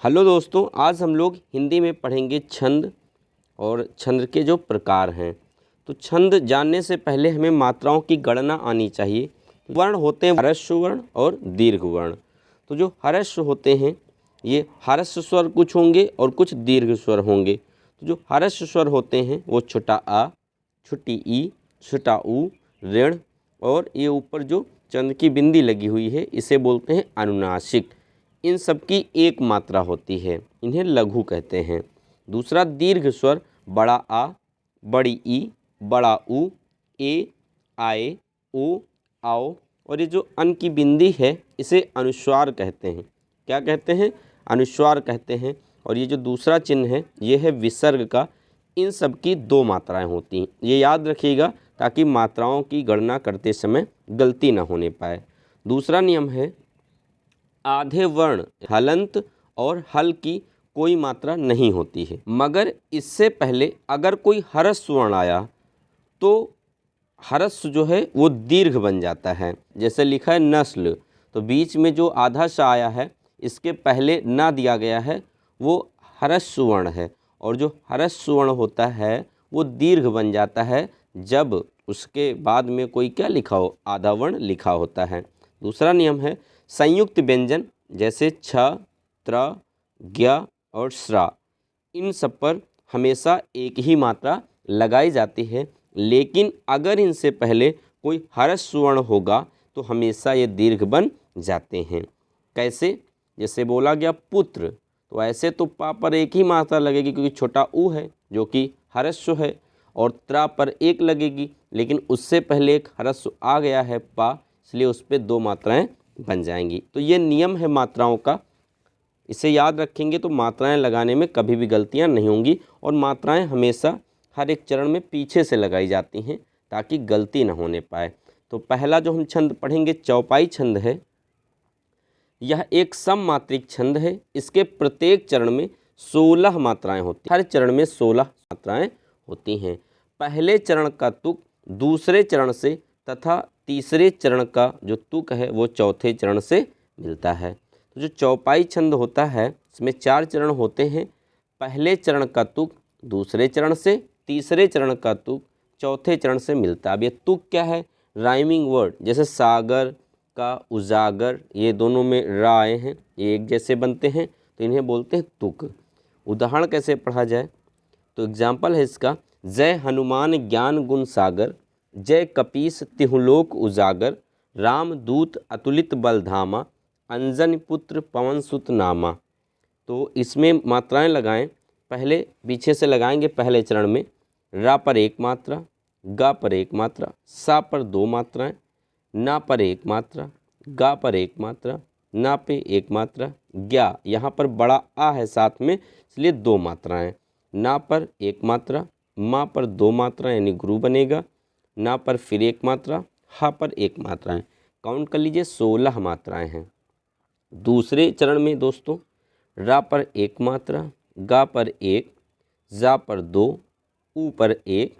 Hello दोस्तों, आज हम लोग हिंदी में पढ़ेंगे छंद और छंद के जो प्रकार हैं। तो छंद जानने से पहले हमें मात्राओं की गणना आनी चाहिए। वर्ण होते हैं ह्रस्व वर्ण और दीर्घ वर्ण। तो जो ह्रस्व होते हैं ये ह्रस्व स्वर कुछ होंगे और कुछ दीर्घ स्वर होंगे। तो जो ह्रस्व स्वर होते हैं वो छोटा आ, छोटी ई, छोटा ऊ, ऋण और ये ऊपर जो चंद की बिंदी लगी हुई है इसे बोलते हैं अनुनासिक। इन सब की एक मात्रा होती है, इन्हें लघु कहते हैं। दूसरा दीर्घ स्वर बड़ा आ, बड़ी ई, बड़ा ऊ, ए, आए, ओ, आओ और ये जो अन की बिंदी है इसे अनुस्वार कहते हैं। क्या कहते हैं? अनुस्वार कहते हैं। और ये जो दूसरा चिन्ह है ये है विसर्ग का। इन सब की दो मात्राएं होती हैं, ये याद रखिएगा ताकि मात्राओं की गणना करते समय गलती ना होने पाए। दूसरा नियम है आधे वर्ण हलंत और हल की कोई मात्रा नहीं होती है, मगर इससे पहले अगर कोई ह्रस्व वर्ण आया तो ह्रस्व जो है वो दीर्घ बन जाता है। जैसे लिखा है नस्ल, तो बीच में जो आधा सा आया है इसके पहले ना दिया गया है वो ह्रस्व वर्ण है। और जो ह्रस्व वर्ण होता है वो दीर्घ बन जाता है जब उसके बाद में कोई क्या लिखा हो, आधा वर्ण लिखा होता है। दूसरा नियम है संयुक्त व्यंजन जैसे छ, त्र, ज्ञ और श्रा, इन सब पर हमेशा एक ही मात्रा लगाई जाती है, लेकिन अगर इनसे पहले कोई ह्रस्व वर्ण होगा तो हमेशा ये दीर्घ बन जाते हैं। कैसे? जैसे बोला गया पुत्र, तो ऐसे तो पा पर एक ही मात्रा लगेगी क्योंकि छोटा ऊ है जो कि ह्रस्व है, और त्रा पर एक लगेगी, लेकिन उससे पहले एक ह्रस्व आ गया है पा, इसलिए उस पर दो मात्राएं बन जाएंगी। तो ये नियम है मात्राओं का, इसे याद रखेंगे तो मात्राएं लगाने में कभी भी गलतियां नहीं होंगी। और मात्राएं हमेशा हर एक चरण में पीछे से लगाई जाती हैं ताकि गलती ना होने पाए। तो पहला जो हम छंद पढ़ेंगे चौपाई छंद है। यह एक सममात्रिक छंद है। इसके प्रत्येक चरण में 16 मात्राएं होती हैं। हर चरण में 16 मात्राएं होती हैं। पहले चरण का तुक दूसरे चरण से तथा तीसरे चरण का जो तुक है वो चौथे चरण से मिलता है। तो जो चौपाई छंद होता है इसमें 4 चरण होते हैं। पहले चरण का तुक दूसरे चरण से, तीसरे चरण का तुक चौथे चरण से मिलता है। अब ये तुक क्या है? राइमिंग वर्ड, जैसे सागर का उजागर, ये दोनों में रा आए हैं, ये एक जैसे बनते हैं तो इन्हें बोलते हैं तुक। उदाहरण कैसे पढ़ा जाए तो एग्जाम्पल है इसका, जय हनुमान ज्ञान गुण सागर, जय कपीस तिहुलोक उजागर, राम दूत अतुलित बलधामा, अंजन पुत्र पवन सुत नामा। तो इसमें मात्राएं लगाएं, पहले पीछे से लगाएंगे। पहले चरण में रा पर एक मात्रा, गा पर एक मात्रा, सा पर दो मात्राएं, ना पर एक मात्रा, गा पर एक मात्रा, ना पे एक मात्रा, ज्ञा यहाँ पर बड़ा आ है साथ में इसलिए दो मात्राएं, ना पर एक मात्रा, मा पर दो मात्रा यानी गुरु बनेगा, ना पर फिर एक मात्रा, हा पर एक मात्राएं। काउंट कर लीजिए 16 मात्राएं हैं। दूसरे चरण में दोस्तों रा पर एक मात्रा, गा पर एक, जा पर दो, ऊ पर एक,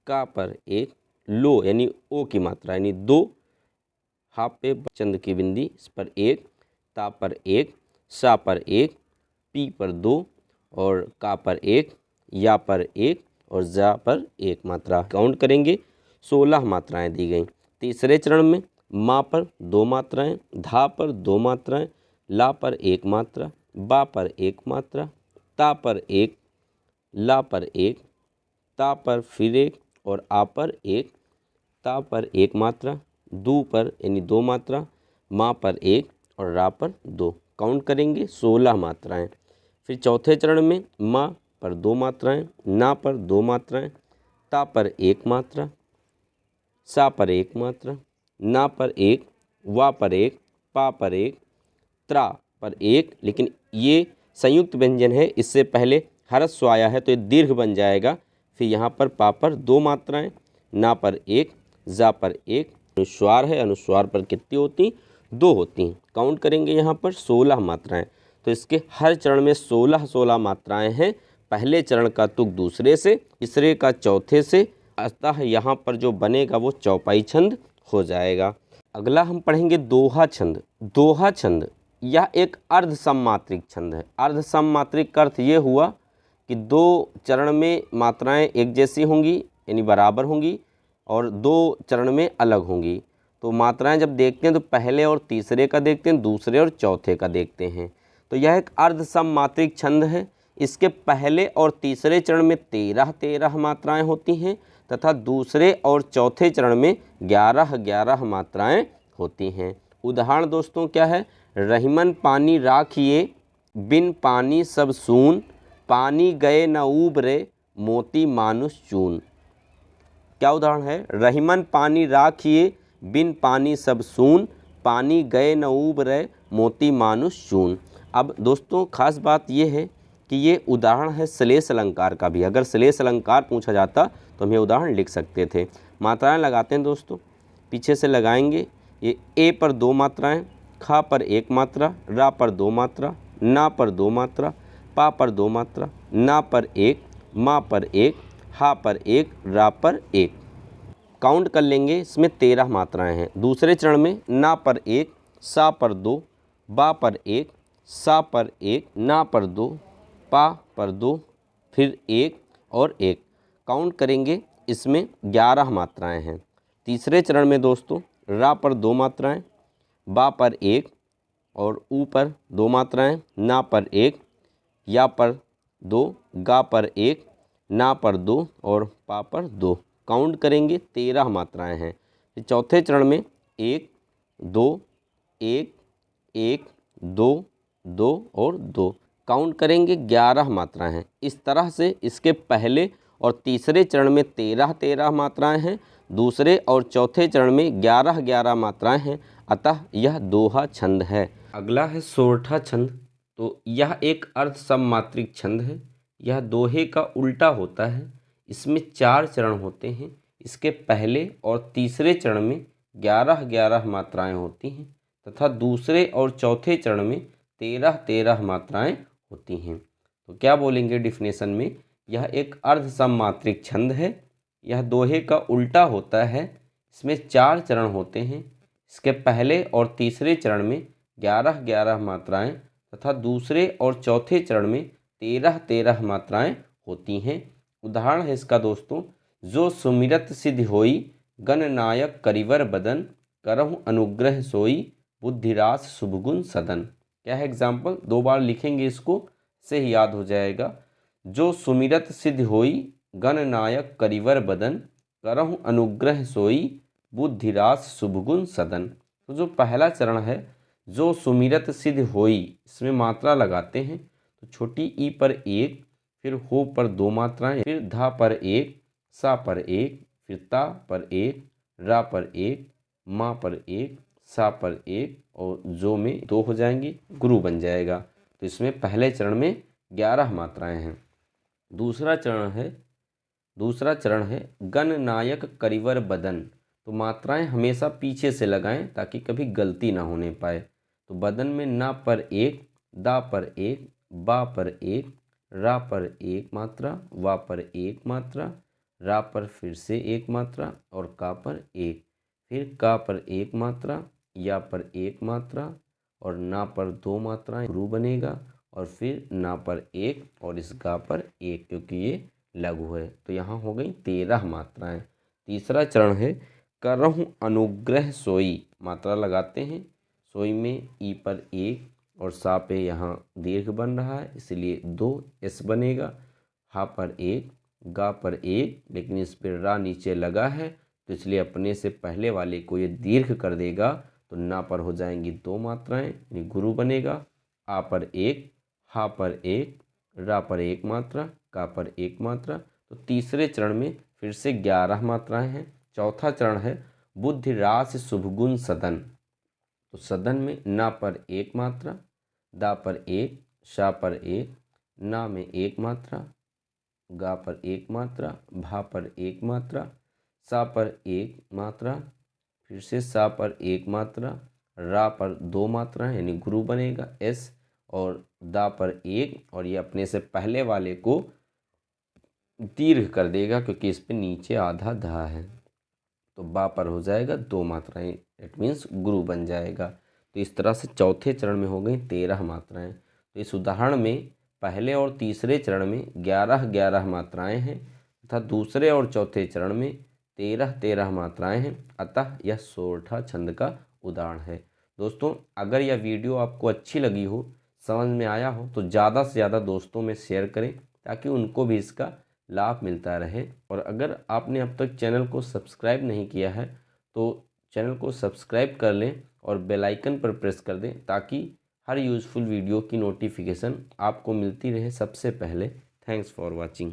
का पर एक, लो यानी ओ की मात्रा यानी दो, हा पे चंद की बिंदी इस पर एक, ता पर एक, सा पर एक, पी पर दो और का पर एक, या पर एक और जा पर एक मात्रा। काउंट करेंगे 16 मात्राएं दी गई। तीसरे चरण में मा पर दो मात्राएं, धा पर दो मात्राएं, ला पर एक मात्रा, बा पर एक मात्रा, ता पर एक, ला पर एक, ता पर फिर एक और आ पर एक, ता पर एक मात्रा, दू पर यानी दो मात्रा, मा पर एक और रा पर दो। काउंट करेंगे 16 मात्राएं। फिर चौथे चरण में मा पर दो मात्राएं, ना पर दो मात्राएं, ता पर एक मात्रा, सा पर एक मात्रा, ना पर एक, वा पर एक, पा पर एक, त्रा पर एक, लेकिन ये संयुक्त व्यंजन है, इससे पहले ह्रस्व आया है तो ये दीर्घ बन जाएगा। फिर यहाँ पर पा पर दो मात्राएं, ना पर एक, जा पर एक। अनुस्वार है, अनुस्वार पर कितनी होती? दो होती हैं। काउंट करेंगे यहाँ पर 16 मात्राएं। तो इसके हर चरण में 16 मात्राएं हैं। पहले चरण का तुक दूसरे से, तीसरे का चौथे से, अतः यहाँ पर जो बनेगा वो चौपाई छंद हो जाएगा। अगला हम पढ़ेंगे दोहा छंद। दोहा छंद यह एक अर्ध सममात्रिक छंद है। अर्ध सममात्रिक का अर्थ ये हुआ कि दो चरण में मात्राएं एक जैसी होंगी यानी बराबर होंगी और दो चरण में अलग होंगी। तो मात्राएं जब देखते हैं तो पहले और तीसरे का देखते हैं, दूसरे और चौथे का देखते हैं। तो यह एक अर्ध सममात्रिक छंद है। इसके पहले और तीसरे चरण में 13 मात्राएं होती हैं तथा दूसरे और चौथे चरण में 11 मात्राएं होती हैं। उदाहरण दोस्तों क्या है? रहीमन पानी राखिए, बिन पानी सब सून, पानी गए न उबरे, मोती मानुष चून। क्या उदाहरण है? रहीमन पानी राखिए, बिन पानी सब सून, पानी गए न उबरे, मोती मानुष चून। अब दोस्तों खास बात ये है कि ये उदाहरण है श्लेष अलंकार का भी। अगर श्लेष अलंकार पूछा जाता तो हम ये उदाहरण लिख सकते थे। मात्राएं लगाते हैं दोस्तों, पीछे से लगाएंगे। ये ए पर 2 मात्राएं, खा पर 1 मात्रा, रा पर 2 मात्रा, ना पर 2 मात्रा, पा पर 2 मात्रा, ना पर 1, मा पर 1, हा पर 1, रा पर 1। काउंट कर लेंगे, इसमें 13 मात्राएं हैं। दूसरे चरण में ना पर 1, सा पर 2, बा पर 1, सा पर 1, ना पर 2, पा पर 2, फिर 1 और 1। काउंट करेंगे, इसमें 11 मात्राएं हैं। तीसरे चरण में दोस्तों रा पर 2 मात्राएं, बा पर 1 और ऊ पर 2 मात्राएं, ना पर 1, या पर 2, गा पर 1, ना पर 2 और पा पर 2। काउंट करेंगे 13 मात्राएं हैं। चौथे चरण में 1, 2, 1, 1, 2, 2 और 2। काउंट करेंगे 11 मात्राएं हैं। इस तरह से इसके पहले और तीसरे चरण में 13 मात्राएं हैं, दूसरे और चौथे चरण में 11 मात्राएं हैं। अतः यह दोहा छंद है। अगला है सोरठा छंद। तो यह एक अर्ध सममात्रिक छंद है। यह दोहे का उल्टा होता है। इसमें 4 चरण होते हैं। इसके पहले और तीसरे चरण में 11 मात्राएं होती हैं तथा दूसरे और चौथे चरण में 13 मात्राएं होती हैं। तो क्या बोलेंगे डिफिनेशन में? यह एक अर्ध सममात्रिक छंद है। यह दोहे का उल्टा होता है। इसमें 4 चरण होते हैं। इसके पहले और तीसरे चरण में 11 मात्राएं तथा दूसरे और चौथे चरण में 13 मात्राएं होती हैं। उदाहरण है इसका दोस्तों, जो सुमिरत सिद्धि होई, गणनायक करिवर बदन, करहु अनुग्रह सोई, बुद्धिरास शुभगुण सदन। क्या है एग्जाम्पल? 2 बार लिखेंगे इसको, से ही याद हो जाएगा। जो सुमिरत सिद्धि होई, गणनायक करिवर बदन, करहु अनुग्रह सोई, बुद्धिरास शुभगुण सदन। तो जो पहला चरण है, जो सुमिरत सिद्धि होई, इसमें मात्रा लगाते हैं। तो छोटी ई पर 1, फिर हो पर 2 मात्राएं, फिर धा पर 1, सा पर 1, फिर ता पर 1, रा पर 1, मा पर 1, सा पर 1 और जो में 2 हो जाएंगी, गुरु बन जाएगा। तो इसमें पहले चरण में 11 मात्राएं हैं। दूसरा चरण है गणनायक करिवर बदन। तो मात्राएं हमेशा पीछे से लगाएं ताकि कभी गलती ना होने पाए। तो बदन में ना पर 1, दा पर 1, बा पर 1, रा पर 1 मात्रा, वा पर 1 मात्रा, रा पर फिर से 1 मात्रा और का पर 1, फिर का पर 1 मात्रा, या पर 1 मात्रा और ना पर 2 मात्राएं, गुरु बनेगा और फिर ना पर 1 और इस गा पर 1, क्योंकि ये लघु है। तो यहाँ हो गई 13 मात्राएं। तीसरा चरण है करहु अनुग्रह सोई। मात्रा लगाते हैं। सोई में ई पर 1 और सा पे यहाँ दीर्घ बन रहा है, इसलिए 2 एस बनेगा। हा पर 1, गा पर 1, लेकिन इस पर रा नीचे लगा है तो इसलिए अपने से पहले वाले को ये दीर्घ कर देगा। तो ना पर हो जाएंगी 2 मात्राएं, यानी गुरु बनेगा। आ पर 1, हा पर 1, रा पर 1 मात्रा, का पर 1 मात्रा। तो तीसरे चरण में फिर से 11 मात्राएं हैं। चौथा चरण है बुद्धि रास शुभगुण सदन। तो सदन में ना पर 1 मात्रा, दा पर 1, शा पर 1, ना में 1 मात्रा, गा पर 1 मात्रा, भा पर 1 मात्रा, सा पर 1 मात्रा, फिर से सा पर 1 मात्रा, रा पर 2 मात्रा यानी गुरु बनेगा एस, और दा पर 1 और ये अपने से पहले वाले को दीर्घ कर देगा क्योंकि इस पे नीचे आधा धा है। तो बा पर हो जाएगा 2 मात्राएं, इट मीन्स गुरु बन जाएगा। तो इस तरह से चौथे चरण में हो गई 13 मात्राएं। तो इस उदाहरण में पहले और तीसरे चरण में 11-11 मात्राएं हैं तथा दूसरे और चौथे चरण में 13-13 मात्राएं हैं। अतः यह सोरठा छंद का उदाहरण है। दोस्तों, अगर यह वीडियो आपको अच्छी लगी हो, समझ में आया हो, तो ज़्यादा से ज़्यादा दोस्तों में शेयर करें ताकि उनको भी इसका लाभ मिलता रहे। और अगर आपने अब तक चैनल को सब्सक्राइब नहीं किया है तो चैनल को सब्सक्राइब कर लें और बेल आइकन पर प्रेस कर दें ताकि हर यूज़फुल वीडियो की नोटिफिकेशन आपको मिलती रहे सबसे पहले। Thanks for watching.